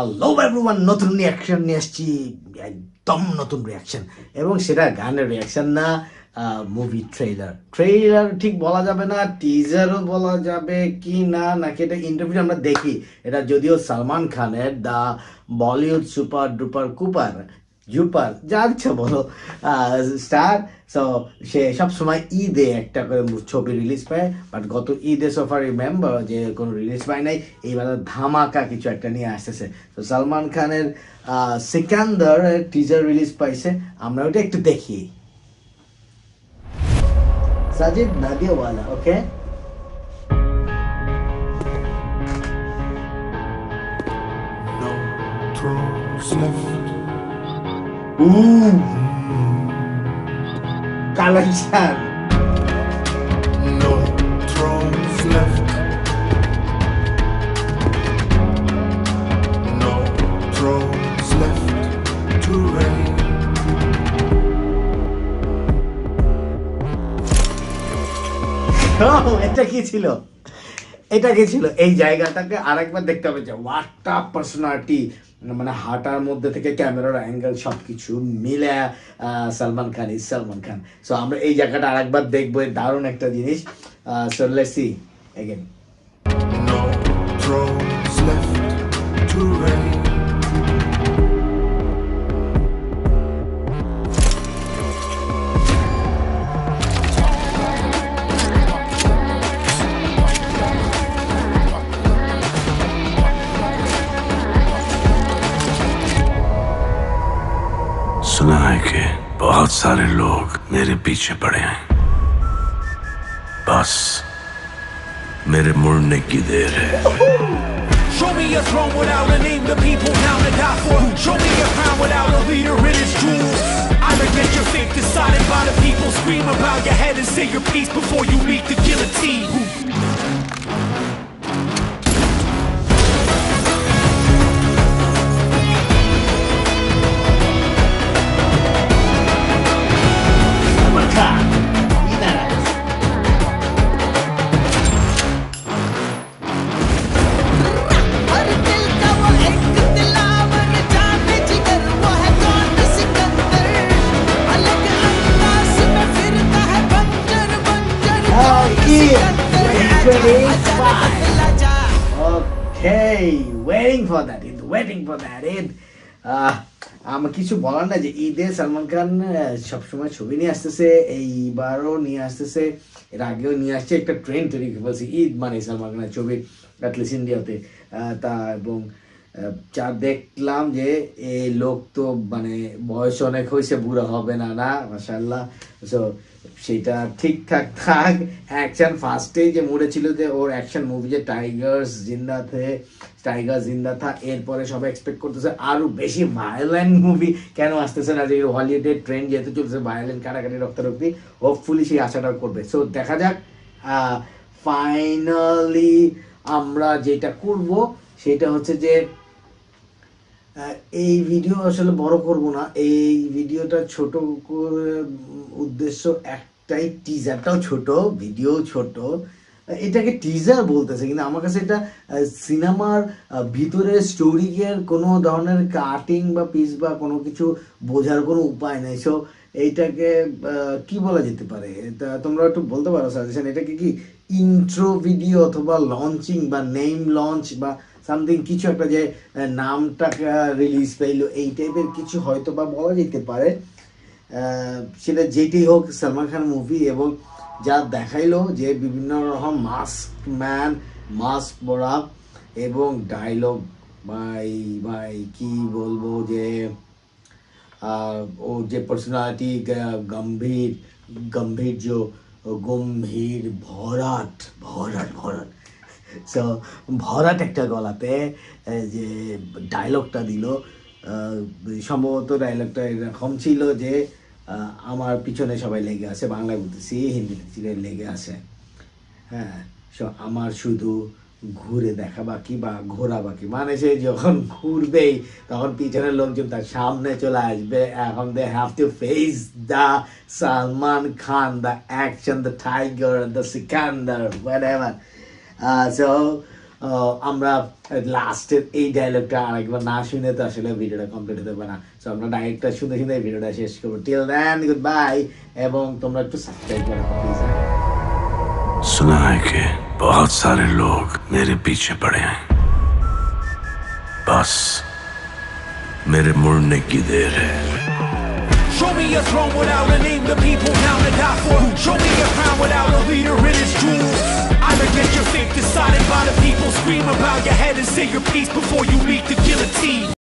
Hello everyone, নতুন reaction নিয়ে আসছি, একদম নতুন রিয়াকশন, এবং সেটা গানের রিয়াকশন না, মুভি ট্রেইলার ঠিক বলা যাবে না, টিজারও বলা যাবে কি না, নাকি এটা ইন্টারভিউ আমরা দেখি। এটা যদিও সালমান খানের দ্য বলিউড সুপার ডুপার কুপার জুপার যা ইচ্ছা বলো স্টার। সো সে সবসময় ঈদে একটা করে ছবি রিলিজ পায়, বাট গত ঈদে সোফার রিমেম্বার যে কোনো রিলিজ পায় নাই। এইবার ধামাকা কিছু একটা নিয়ে আসতেছে। তো সালমান খানের সিকান্দার টিজার রিলিজ পাইছে, আমরা ওটা একটু দেখি। সাজিদ নাদিয়াওয়ালা, ওকে। Collection. No thrones left. No thrones left to reign. এটা কি ছিল? এই জায়গাটাকে আরেকবার দেখতে হবে যে ওয়াটটা পার্সোনালিটি, মানে হাঁটার মধ্যে থেকে ক্যামেরার অ্যাঙ্গেল সবকিছু মিলে সালমান খান। সো আমরা এই জায়গাটা আরেকবার দেখবো, দারুণ একটা জিনিস। So let's see again. No thrones left to reign. सुना है कि बहुत सारे लोग मेरे पीछे पड़े हैं, बस मेरे मुड़ने की देर है। Show me a throne without a name the people now to die for. Show me a crown without a leader in its jewels. I admit your fate decided by the people. Scream about your head and say your piece before you meet the guillotine. Okay, waiting for that Eid. আমার কিছু বলার না যে ঈদে সালমান খান সবসময় ছবি নিয়ে আসতেছে, এইবারও নিয়ে আসতেছে, এর আগেও নিয়ে আসছে। একটা ট্রেন্ড তৈরি বলছি, ঈদ মানে সালমান খানের ছবি, অ্যাটলিস্ট ইন্ডিয়াতে। তা এবং যা দেখলাম যে এই লোক তো মানে বয়স অনেক হয়েছে, বুড়া হবে না মাশাআল্লাহ। সো সেটা ঠিকঠাক থাক। অ্যাকশন ফার্স্টেই যে মুডে ছিল যে ওর অ্যাকশন মুভি যে টাইগার জিন্দা থা, এরপরে সবাই এক্সপেক্ট করতেছে আরো বেশি ভায়োলেন্ট মুভি কেন আসতেছে না, যে হলিউডের ট্রেন্ড যেহেতু চলছে ভায়োলেন্ট, কাটাকাটি, রক্তারক্তি, হোপফুলি সেই আশাটা করবে। সো দেখা যাক। ফাইনালি আমরা যেটা করব সেটা হচ্ছে যে এই ভিডিও আসলে বড় করব না, এই ভিডিওটা ছোট করে উদ্দেশ্য একটাই, টিজারটাও ছোট, ভিডিও ছোট। এটাকে টিজার বলতেছে, কিন্তু আমার কাছে এটা সিনেমার ভিতরে স্টোরির কোনো ধরনের কাটিং বা পিস বা কোনো কিছু বোঝার কোনো উপায় নেই। সো এইটাকে কি বলা যেতে পারে, এটা তোমরা একটু বলতে পারো সাজেশন। এটাকে কি ইন্ট্রো ভিডিও অথবা লঞ্চিং বা নেম লঞ্চ বা সামথিং কিছু একটা, যে নামটা রিলিজ পাইলো, এই টাইপের কিছু হয়তো বা বলা যেতে পারে। সেটা যেটাই হোক, সালমান খান মুভি, এবং যা দেখাইলো যে বিভিন্ন রকম মাস্ক পরা এবং ডায়লগ, ভাই কি বলবো, যে ও যে পার্সোনালিটি, গম্ভীর ভরাট সো ভরাট একটা গলাতে যে ডায়লগটা দিল, সম্ভবত ডায়লগটা এরকম ছিল যে আমার পিছনে সবাই লেগে আছে, বাংলা বলতেছি, হিন্দিতে লেগে আছে, হ্যাঁ। সো আমার শুধু ঘুরে দেখা বাকি বা ঘোরা বাকি, মানে সে যখন ঘুরবেই তখন পিছনের লোকজন তার সামনে চলে আসবে। এখন they have to face the Salman Khan, the action, the Tiger, the Sikandar, whatever. So আমরা লাস্টের এই ডায়লগটা আরেকবার না শুনে তো আসলে ভিডিওটা কমপ্লিট হতে পারে না। সো আমরা ডাইরেক্টটা শুনে শুনে এই ভিডিওটা শেষ করবো। টিল দেন গুড বাই, এবং তোমরা একটু সাবস্ক্রাইব করো প্লিজ। सुना है कि बहुत सारे लोग मेरे पीछे पड़े हैं, बस मेरे मुड़ने की देर है। Show me a throne without a name the people now to die for. Show me a crown without a leader in its jewels. I admit your fate decided by the people. Scream about your head and say your piece before you meet the guillotine.